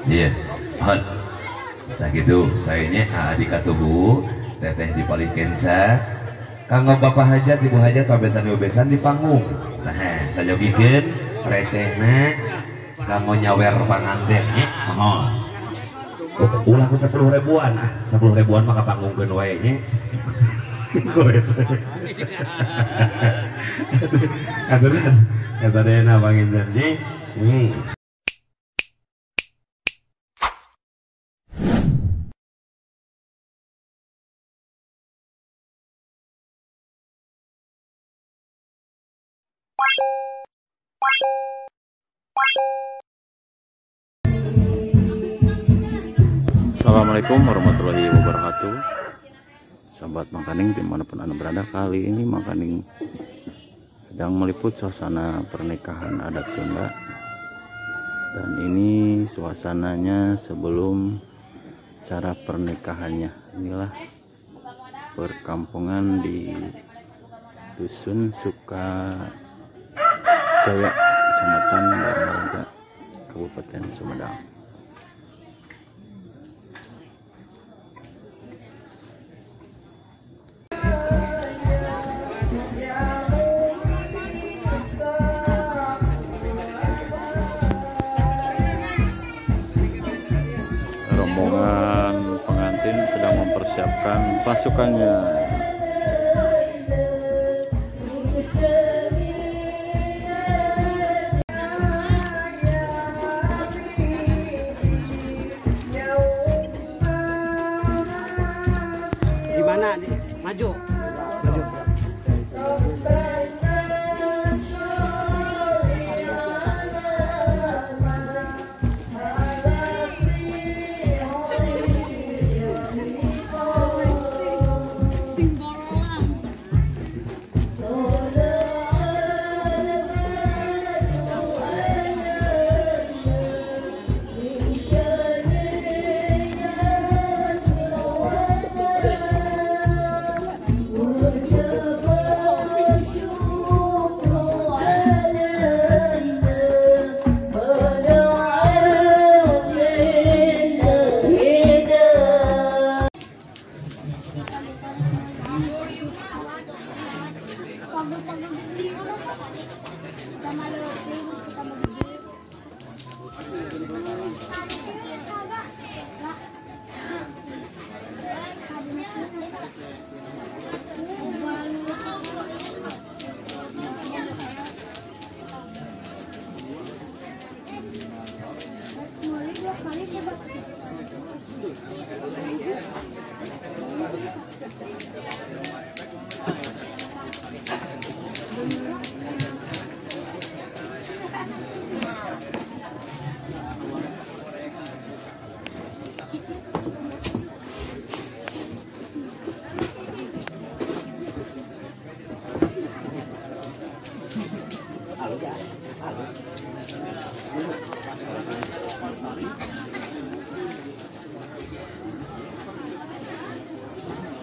Iya, hot. Nah gitu, sayanya adik katubu, teteh di Palikensa, kanggo bapak hajat, ibu hajat, pabesan-besan di panggung. Nah, saya jogikan, recehna, kanggo nyawer pangantennya, mohon. Ulah ku 10 ribuan, 10 ribuan maka panggung wae-nya. Receh. Aturan, kasadena panginten nih. Assalamualaikum warahmatullahi wabarakatuh. Sahabat Makaning dimanapun Anda berada, kali ini Makaning sedang meliput suasana pernikahan adat Sunda. Dan ini suasananya sebelum cara pernikahannya. Inilah perkampungan di Dusun Sukajaya, Kecamatan Darmaraja, Kabupaten Sumedang. Rombongan pengantin sedang mempersiapkan pasukannya. Di mana? Maju. Maju.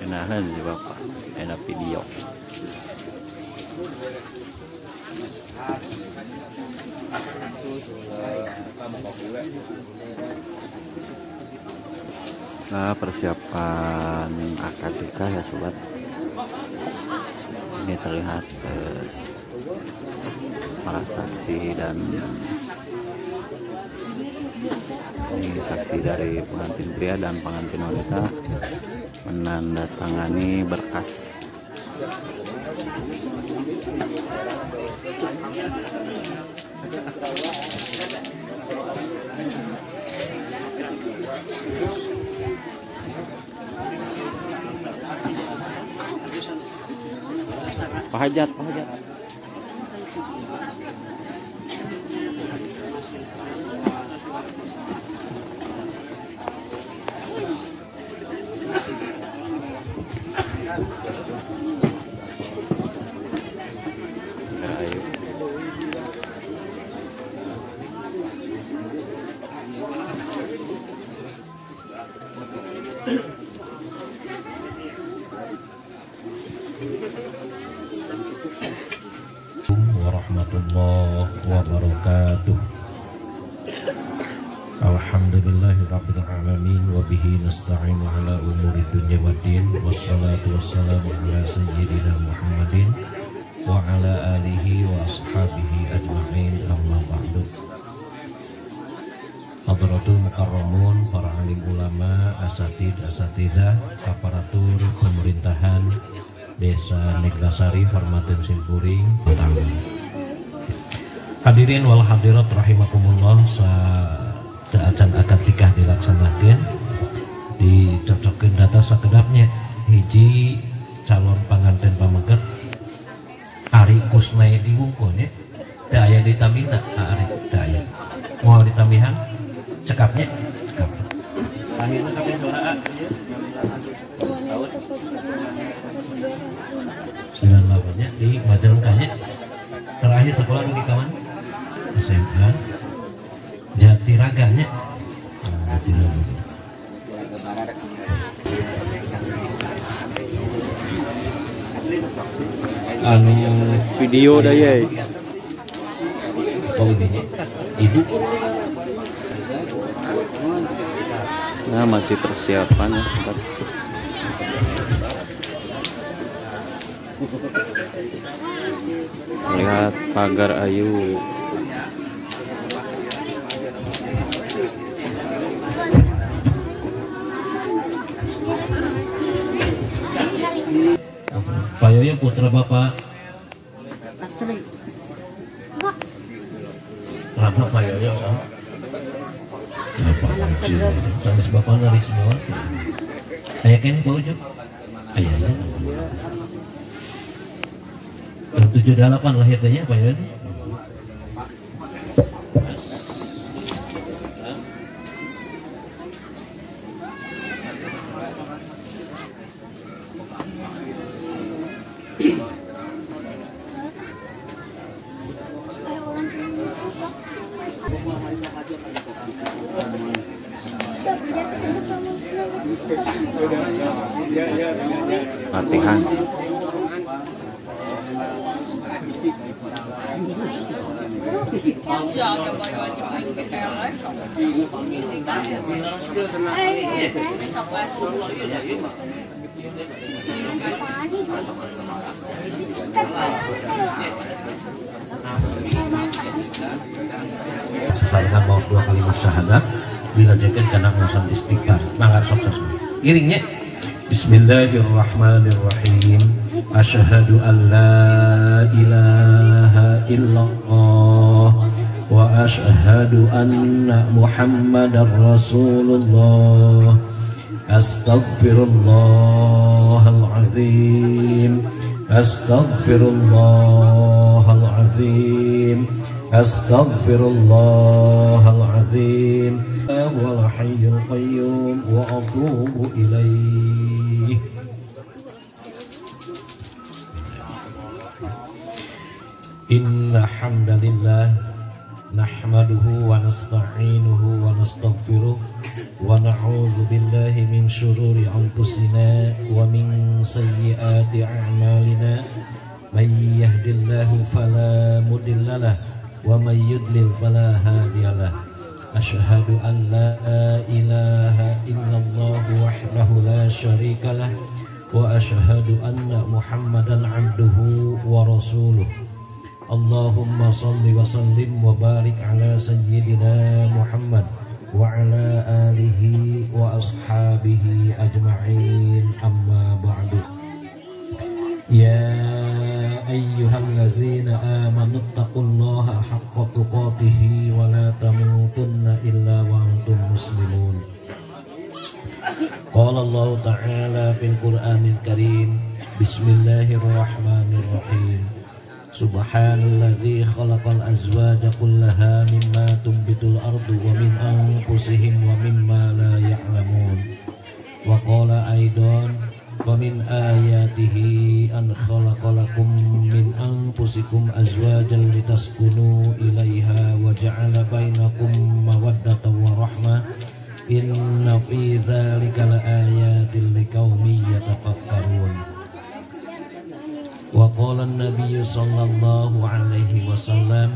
Enakan sih Bapak, enak video. Nah, persiapan akad nikah ya sobat. Ini terlihat para saksi dan ini saksi dari pengantin pria dan pengantin wanita menandatangani berkas. Pak Hajat, Pak Hajat. Warahmatullahi wabarakatuh. Alhamdulillahi Rabbil Alamin wa bihi nasta'inu ala umuri dunya waddin wassalatu wassalamu ala sayyidina Muhammadin wa ala alihi wa ashabihi ajma'in amma ba'du. Hadratul mukarramun, para alim ulama, asatidzah, aparatur pemerintahan Desa Neglasari, Hormatin Simpuring, Batang. Hadirin wal hadirat rahimakumullah, acan akad nikah dilaksanakan, dicocokkan data sakedapnya. Hiji calon pengantin pamegat Ari Kusnai diwungkun ya, daya ditamina Ari daya mau ditambihan cekapnya cekap. Akhirnya kami suara 98 nya di Majalengkanya. Terakhir sekolah di kawan SMA Jatiraganya. Anu video daya. Oh ini ibu. Nah masih persiapan ya. Lihat pagar ayu. Pak Yoyo putra Bapak Raka Pak Yoyo sanes Bapak dari semua ayah kan Pak Ujo ayahnya tahun 78 lahirnya Pak Yoyo. Latihan. Sesalkan bawas 2 kalimat syahadat dilanjutkan karena urusan istighfar. Mangga sukses. Iringnya Bismillahirrahmanirrahim. Asyhadu an la ilaha illallah wa asyhadu anna Muhammadar Rasulullah. Astaghfirullahalazim. Astaghfirullahalazim. Astaghfirullahalazim. Wal hayyul qayyum wa atubu ilaih. Inna hamdalillah nahmaduhu wa nasta'inuhu wa nastaghfiruh wa na'udzu billahi min syururi anfusina wa min sayyiati a'malina. May yahdihillahu fala mudhillalah wa may yudlil fala hadiyalah. Asyhadu an la ilaha illallah wahdahu la syarikalah wa asyhadu anna Muhammadan abduhu wa rasuluh. Allahumma salli wa sallim wa barik ala sayyidina Muhammad wa ala alihi wa ashabihi ajma'in, amma ba'du. Ya ayyuhallazina amanu taqullaha haqqa tuqatih wa la tamutunna illa wa antum muslimun. Qala Allah ta'ala fil Qur'anil Karim. Bismillahirrahmanirrahim. Subhanalladzi khalaqal azwaja kullaha mimma tumbitul ardu wa min anfusihim wa mimma la ya'lamun. Wa qala aidan wa min ayatihi an khalaqalakum min anfusikum azwajan litaskunu ilaiha wa ja'ala bainakum mawaddatan wa rahmah. Inna fi dzalika laayatin liqaumin yatafakkarun. Wa qala an-nabiy sallallahu alaihi wasallam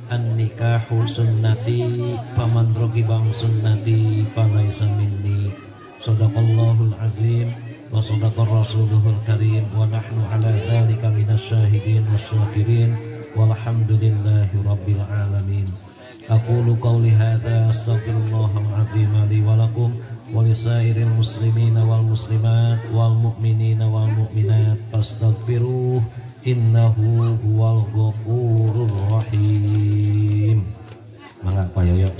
an-nikahu sunnati faman raghiba an sunnati falaysa minni. Shadaqallahul azim wa shadaqar rasuluhul karim wa nahnu ala dzalika minasyahidin wasyakirin walhamdulillahi rabbil alamin. Aqulu qawli hadza astaghfirullahal azim li wa lakum wa lisairil muslimina wal muslimat wal mu'minina wal mu'minat fastaghfiruh innahu huwal ghafurur rahim. Mangga payoyo.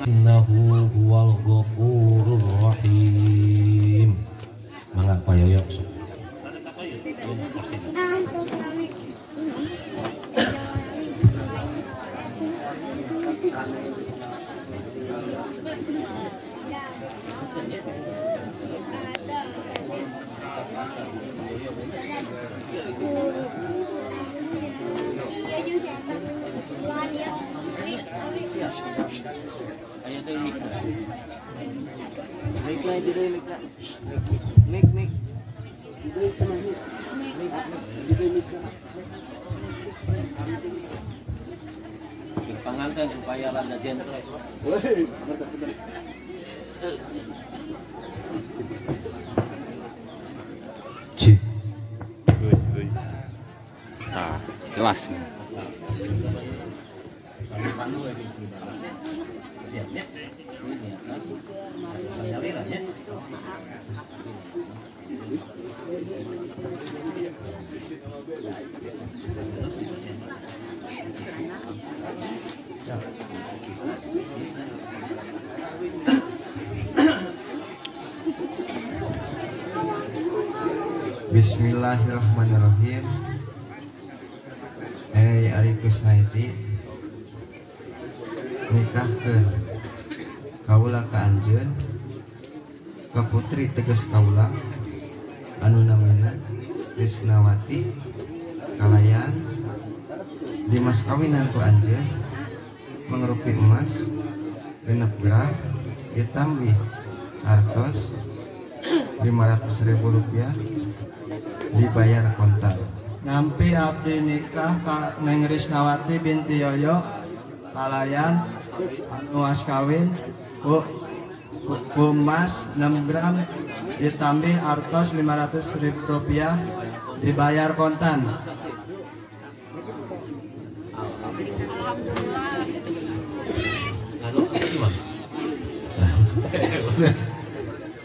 Innahu huwal ghafurur rahim. Mangga payoyo. Panganten supaya rada gentle. Cih. Nah, kelas. Bismillahirrahmanirrahim. Ari Kusnaiti nikahkeun kaula ka anjeun ka putri teges kaula anu namina Krisnawati kalayan dimas kawinan ku anjeun mangrupi emas 6 gram ditambih hartos 500.000 rupiah dibayar kontan. Nampi abdi nikah ka Neng Krisnawati binti Yoyo kalayan anu was kawin ku emas 6 gram ditambih artos 500.000 rupiah dibayar kontan.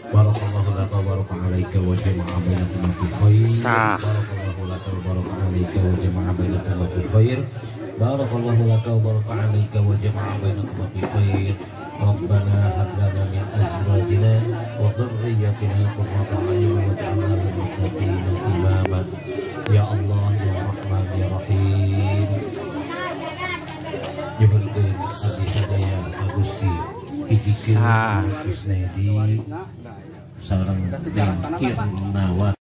Barakallahu laka wa baraka alaika wa jama'a bainakum fi khair. Sah. Barakallahu laka wa baraka alaika wa jama'a bainakum fi khair. Barakallahu laka wa baraka alaika wa jama'a bainakum fi khair. Rabbana hab lana min azwajina wa dhurriyyatina qurrata a'yun waj'alna lil muttaqina imama. Ya Allah ya Rahman ya Rahim. Nyuhunkeun abdi sadaya Agusti hijikeun Kusnaidi sareng Neng Irnawati.